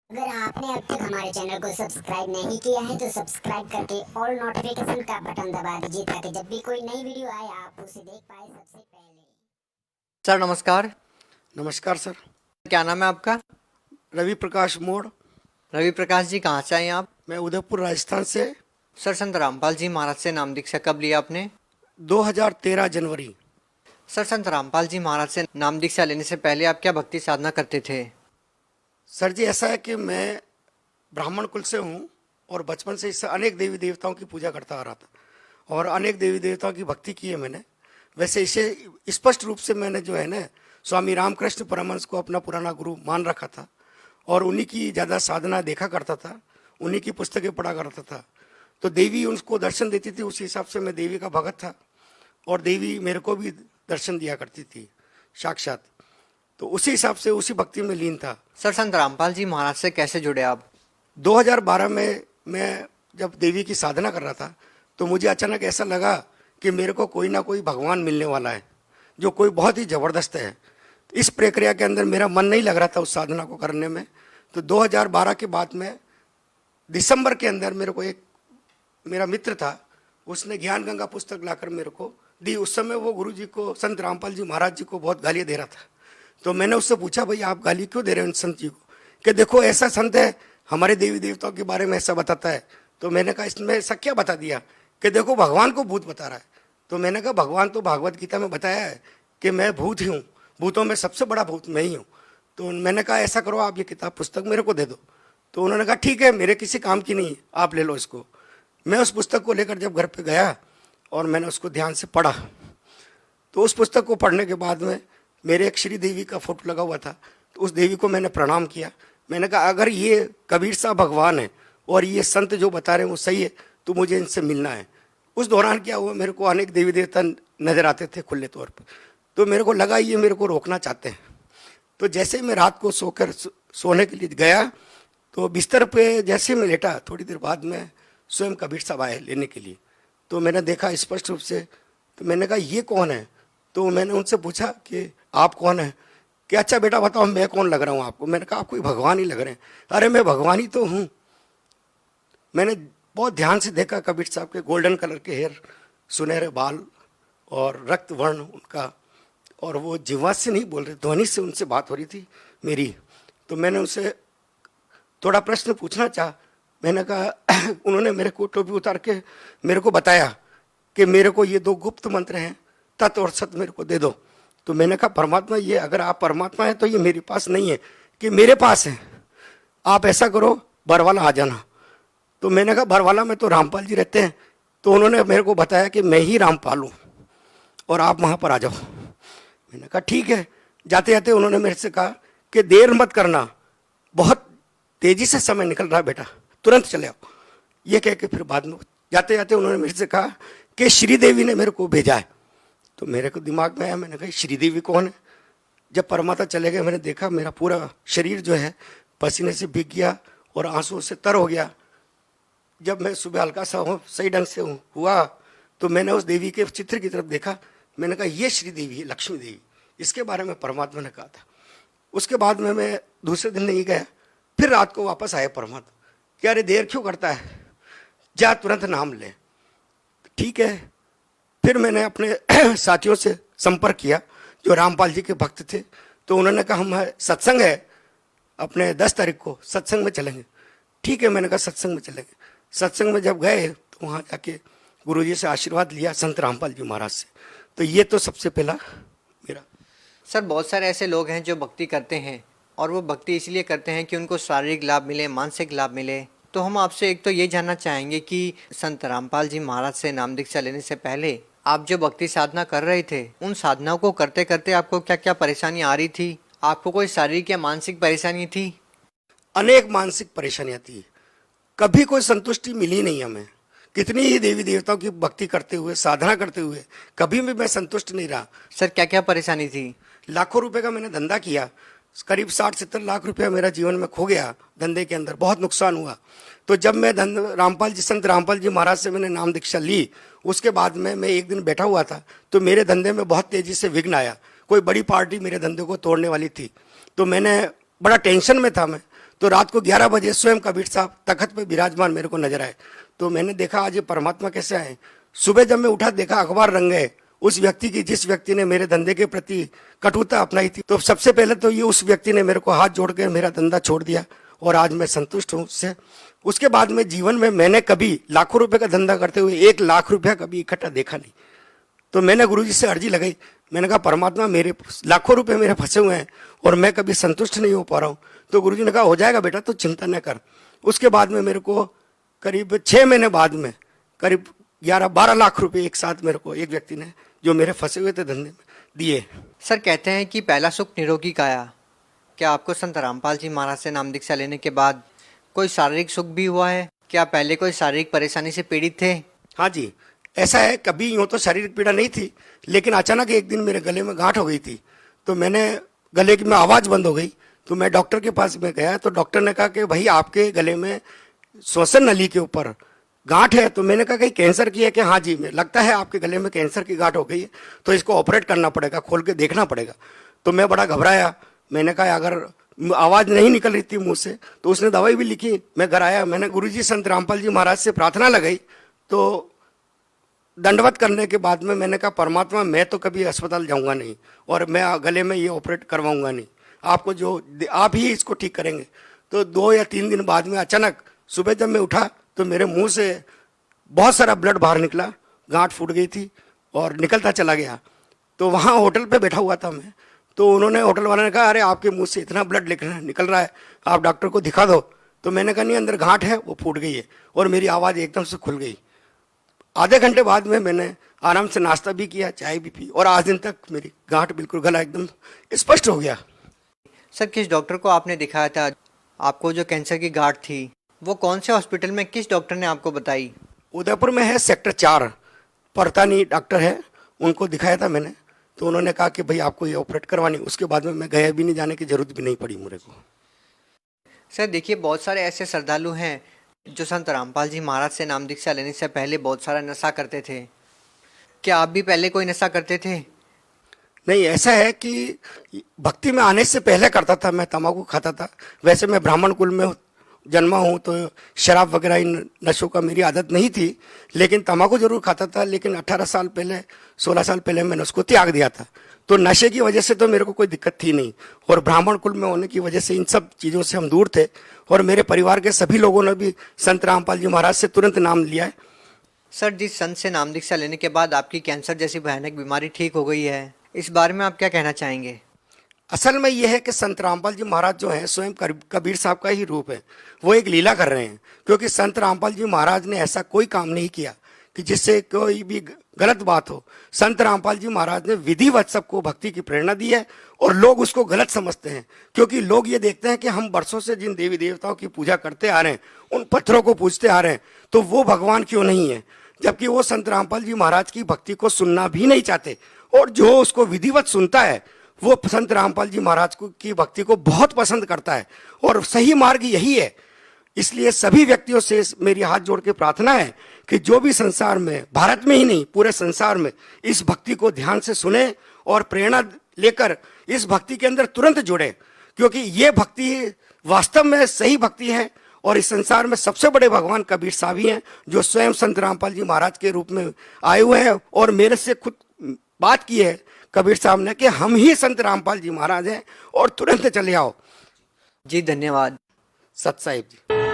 अगर आपने अब तक हमारे चैनल को सब्सक्राइब नहीं किया है तो सब्सक्राइब करके ऑल नोटिफिकेशन का बटन दबा दीजिए ताकि जब भी कोई नई वीडियो आए आप उसे देख पाए सबसे पहले। सर नमस्कार। नमस्कार सर। क्या नाम है आपका? रवि प्रकाश मोड़। रवि प्रकाश जी, कहाँ से आए आप? मैं उदयपुर राजस्थान से। सर, संत रामपाल जी महाराज से नाम दीक्षा कब लिया आपने? 2013 जनवरी। सर, संत रामपाल जी महाराज से नाम दीक्षा लेने से पहले आप क्या भक्ति साधना करते थे? सर जी, ऐसा है कि मैं ब्राह्मण कुल से हूँ और बचपन से इससे अनेक देवी देवताओं की पूजा करता आ रहा था और अनेक देवी देवताओं की भक्ति की है मैंने। वैसे इसे स्पष्ट रूप से मैंने जो है ना स्वामी रामकृष्ण परमहंस को अपना पुराना गुरु मान रखा था और उन्हीं की ज़्यादा साधना देखा करता था, उन्हीं की पुस्तकें पढ़ा करता था। तो देवी उनको दर्शन देती थी, उसी हिसाब से मैं देवी का भगत था और देवी मेरे को भी दर्शन दिया करती थी साक्षात। तो उसी हिसाब से उसी भक्ति में लीन था। सर, संत रामपाल जी महाराज से कैसे जुड़े आप? 2012 में मैं जब देवी की साधना कर रहा था तो मुझे अचानक ऐसा लगा कि मेरे को कोई ना कोई भगवान मिलने वाला है जो कोई बहुत ही ज़बरदस्त है। इस प्रक्रिया के अंदर मेरा मन नहीं लग रहा था उस साधना को करने में। तो 2012 के बाद में दिसंबर के अंदर मेरे को एक मेरा मित्र था, उसने ज्ञान गंगा पुस्तक लाकर मेरे को दी। उस समय वो गुरु जी को, संत रामपाल जी महाराज जी को बहुत गालियाँ दे रहा था। तो मैंने उससे पूछा, भाई आप गाली क्यों दे रहे हो संत जी को? कि देखो ऐसा संत है, हमारे देवी देवताओं के बारे में ऐसा बताता है। तो मैंने कहा इसमें ऐसा क्या बता दिया? कि देखो भगवान को भूत बता रहा है। तो मैंने कहा भगवान तो भागवत गीता में बताया है कि मैं भूत ही हूँ, भूतों में सबसे बड़ा भूत मैं ही हूँ। तो मैंने कहा ऐसा करो, आप ये किताब पुस्तक मेरे को दे दो। तो उन्होंने कहा ठीक है, मेरे किसी काम की नहीं है, आप ले लो इसको। मैं उस पुस्तक को लेकर जब घर पे गया और मैंने उसको ध्यान से पढ़ा तो उस पुस्तक को पढ़ने के बाद में मेरे एक श्री देवी का फोटो लगा हुआ था। तो उस देवी को मैंने प्रणाम किया। मैंने कहा अगर ये कबीर साहब भगवान है और ये संत जो बता रहे हैं वो सही है तो मुझे इनसे मिलना है। उस दौरान क्या हुआ, मेरे को अनेक देवी देवता नजर आते थे खुले तौर पर। तो मेरे को लगा ये मेरे को रोकना चाहते हैं। तो जैसे ही मैं रात को सोने के लिए गया तो बिस्तर पे जैसे मैं लेटा, थोड़ी देर बाद में स्वयं कबीर साहब आए लेने के लिए। तो मैंने देखा स्पष्ट रूप से। तो मैंने कहा ये कौन है? तो मैंने उनसे पूछा कि आप कौन है? कि अच्छा बेटा बताओ मैं कौन लग रहा हूँ आपको? मैंने कहा आप कोई भगवान ही लग रहे हैं। अरे मैं भगवान ही तो हूँ। मैंने बहुत ध्यान से देखा कबीर साहब के गोल्डन कलर के हेयर, सुनहरे बाल और रक्त वर्ण उनका, और वो जिह्वा से नहीं बोल रहे, ध्वनि से उनसे बात हो रही थी मेरी। तो मैंने उनसे थोड़ा प्रश्न पूछना चाहा। मैंने कहा उन्होंने मेरे को टोपी उतार के मेरे को बताया कि मेरे को ये 2 गुप्त मंत्र हैं, तत् और सत मेरे को दे दो। तो मैंने कहा परमात्मा, ये अगर आप परमात्मा हैं तो ये मेरे पास नहीं है, कि मेरे पास है। आप ऐसा करो बरवाला आ जाना। तो मैंने कहा बरवाला में तो रामपाल जी रहते हैं। तो उन्होंने मेरे को बताया कि मैं ही रामपाल हूँ और आप वहाँ पर आ जाओ। मैंने कहा ठीक है। जाते जाते उन्होंने मेरे से कहा कि देर मत करना, बहुत तेजी से समय निकल रहा है बेटा, तुरंत चले आओ। ये कह के फिर बाद में जाते जाते उन्होंने मेरे से कहा कि श्रीदेवी ने मेरे को भेजा है। तो मेरे को दिमाग में आया, मैंने कहा श्रीदेवी कौन है? जब परमात्मा चले गए मैंने देखा मेरा पूरा शरीर जो है पसीने से भीग गया और आंसुओं से तर हो गया। जब मैं सुबह हल्का सा सही ढंग से हुआ तो मैंने उस देवी के चित्र की तरफ देखा। मैंने कहा ये श्रीदेवी है, लक्ष्मी देवी, इसके बारे में परमात्मा ने कहा था। उसके बाद में मैं दूसरे दिन नहीं गया। फिर रात को वापस आया परमात्मा, क्या अरे देर क्यों करता है, जा तुरंत नाम ले। ठीक है। फिर मैंने अपने साथियों से संपर्क किया जो रामपाल जी के भक्त थे। तो उन्होंने कहा हम सत्संग है अपने 10 तारीख को, सत्संग में चलेंगे। ठीक है, मैंने कहा सत्संग में चलेंगे। सत्संग में जब गए तो वहाँ जाके गुरुजी से आशीर्वाद लिया, संत रामपाल जी महाराज से। तो ये तो सबसे पहला मेरा। सर, बहुत सारे ऐसे लोग हैं जो भक्ति करते हैं और वो भक्ति इसलिए करते हैं कि उनको शारीरिक लाभ मिले, मानसिक लाभ मिले। तो हम आपसे एक तो ये जानना चाहेंगे कि संत रामपाल जी महाराज से नाम दीक्षा लेने से पहले आप जो भक्ति साधना कर रहे थे, उन साधनाओं को करते करते आपको क्या क्या परेशानी आ रही थी? आपको कोई शारीरिक या मानसिक परेशानी थी? अनेक मानसिक परेशानियां थी, कभी कोई संतुष्टि मिली नहीं हमें। कितनी ही देवी देवताओं की भक्ति करते हुए, साधना करते हुए कभी भी मैं संतुष्ट नहीं रहा। सर, क्या क्या परेशानी थी? लाखों रुपए का मैंने धंधा किया, करीब 60-70 लाख रुपया मेरा जीवन में खो गया धंधे के अंदर, बहुत नुकसान हुआ। तो जब मैं संत रामपाल जी महाराज से मैंने नाम दीक्षा ली, उसके बाद में मैं एक दिन बैठा हुआ था तो मेरे धंधे में बहुत तेजी से विघ्न आया। कोई बड़ी पार्टी मेरे धंधे को तोड़ने वाली थी। तो मैंने बड़ा टेंशन में था मैं। तो रात को 11 बजे स्वयं कबीर साहब तख्त पे विराजमान मेरे को नजर आए। तो मैंने देखा आज ये परमात्मा कैसे आए। सुबह जब मैं उठा देखा अखबार रंग गए उस व्यक्ति की जिस व्यक्ति ने मेरे धंधे के प्रति कटुता अपनाई थी। तो सबसे पहले तो ये उस व्यक्ति ने मेरे को हाथ जोड़ के मेरा धंधा छोड़ दिया और आज मैं संतुष्ट हूँ उससे। उसके बाद में जीवन में मैंने कभी लाखों रुपए का धंधा करते हुए 1 लाख रुपया कभी इकट्ठा देखा नहीं। तो मैंने गुरुजी से अर्जी लगाई, मैंने कहा परमात्मा मेरे लाखों रुपए मेरे फंसे हुए हैं और मैं कभी संतुष्ट नहीं हो पा रहा हूँ। तो गुरुजी ने कहा हो जाएगा बेटा, तो चिंता न कर। उसके बाद में मेरे को करीब 6 महीने बाद में करीब 11-12 लाख रुपए एक साथ मेरे को एक व्यक्ति ने जो मेरे फंसे हुए थे धंधे में दिए। सर कहते हैं कि पहला सुख निरोगी काया। क्या आपको संत रामपाल जी महाराज से नाम दीक्षा लेने के बाद कोई शारीरिक सुख भी हुआ है? क्या पहले कोई शारीरिक परेशानी से पीड़ित थे? हाँ जी, ऐसा है। कभी यूँ तो शारीरिक पीड़ा नहीं थी, लेकिन अचानक एक दिन मेरे गले में गांठ हो गई थी। तो मैंने गले की में आवाज़ बंद हो गई। तो मैं डॉक्टर के पास में गया तो डॉक्टर ने कहा कि भाई आपके गले में श्वसन नली के ऊपर गांठ है। तो मैंने कहा कहीं कैंसर की है कि हाँ जी, मैं लगता है आपके गले में कैंसर की गांठ हो गई है, तो इसको ऑपरेट करना पड़ेगा, खोल के देखना पड़ेगा। तो मैं बड़ा घबराया। मैंने कहा अगर आवाज़ नहीं निकल रही थी मुंह से, तो उसने दवाई भी लिखी। मैं घर आया, मैंने गुरुजी संत रामपाल जी महाराज से प्रार्थना लगाई। तो दंडवत करने के बाद में मैंने कहा परमात्मा मैं तो कभी अस्पताल जाऊंगा नहीं और मैं गले में ये ऑपरेट करवाऊंगा नहीं, आपको जो आप ही इसको ठीक करेंगे। तो 2 या 3 दिन बाद में अचानक सुबह जब मैं उठा तो मेरे मुंह से बहुत सारा ब्लड बाहर निकला, गांठ फूट गई थी और निकलता चला गया। तो वहाँ होटल पे बैठा हुआ था मैं, तो उन्होंने होटल वाले ने कहा अरे आपके मुंह से इतना ब्लड निकल रहा है, आप डॉक्टर को दिखा दो। तो मैंने कहा नहीं, अंदर गांठ है वो फूट गई है, और मेरी आवाज़ एकदम से खुल गई। आधे घंटे बाद में मैंने आराम से नाश्ता भी किया, चाय भी पी, और आज दिन तक मेरी गांठ बिल्कुल गला एकदम स्पष्ट हो गया। सर किस डॉक्टर को आपने दिखाया था? आपको जो कैंसर की गांठ थी वो कौन से हॉस्पिटल में, किस डॉक्टर ने आपको बताई? उदयपुर में है, सेक्टर 4 परतानी डॉक्टर है, उनको दिखाया था मैंने। तो उन्होंने कहा कि भाई आपको ये ऑपरेट करवानी। उसके बाद में मैं गया भी नहीं, जाने की जरूरत भी नहीं पड़ी मेरे को। सर देखिए बहुत सारे ऐसे श्रद्धालु हैं जो संत रामपाल जी महाराज से नाम दीक्षा लेने से पहले बहुत सारा नशा करते थे। क्या आप भी पहले कोई नशा करते थे? नहीं, ऐसा है कि भक्ति में आने से पहले करता था, मैं तंबाकू खाता था। वैसे मैं ब्राह्मण कुल में जन्मा हूँ, तो शराब वगैरह इन नशों का मेरी आदत नहीं थी, लेकिन तंबाकू जरूर खाता था। लेकिन 18 साल पहले 16 साल पहले मैंने उसको त्याग दिया था। तो नशे की वजह से तो मेरे को कोई दिक्कत थी नहीं, और ब्राह्मण कुल में होने की वजह से इन सब चीज़ों से हम दूर थे। और मेरे परिवार के सभी लोगों ने भी संत रामपाल जी महाराज से तुरंत नाम लिया है। सर जिस संत से नाम दीक्षा लेने के बाद आपकी कैंसर जैसी भयानक बीमारी ठीक हो गई है, इस बारे में आप क्या कहना चाहेंगे? असल में यह है कि संत रामपाल जी महाराज जो हैं स्वयं कबीर साहब का ही रूप है। वो एक लीला कर रहे हैं, क्योंकि संत रामपाल जी महाराज ने ऐसा कोई काम नहीं किया कि जिससे कोई भी गलत बात हो। संत रामपाल जी महाराज ने विधिवत सबको भक्ति की प्रेरणा दी है, और लोग उसको गलत समझते हैं, क्योंकि लोग ये देखते हैं कि हम वर्षों से जिन देवी देवताओं की पूजा करते आ रहे हैं, उन पत्थरों को पूजते आ रहे हैं, तो वो भगवान क्यों नहीं है, जबकि वो संत रामपाल जी महाराज की भक्ति को सुनना भी नहीं चाहते। और जो उसको विधिवत सुनता है वो संत रामपाल जी महाराज की भक्ति को बहुत पसंद करता है, और सही मार्ग यही है। इसलिए सभी व्यक्तियों से मेरी हाथ जोड़ के प्रार्थना है कि जो भी संसार में, भारत में ही नहीं पूरे संसार में, इस भक्ति को ध्यान से सुने और प्रेरणा लेकर इस भक्ति के अंदर तुरंत जुड़े, क्योंकि ये भक्ति वास्तव में सही भक्ति है। और इस संसार में सबसे बड़े भगवान कबीर साहब ही हैं, जो स्वयं संत रामपाल जी महाराज के रूप में आए हुए हैं, और मेरे से खुद बात की है कबीर साहब ने कि हम ही संत रामपाल जी महाराज हैं, और तुरंत चले आओ। जी धन्यवाद। सत साहिब जी।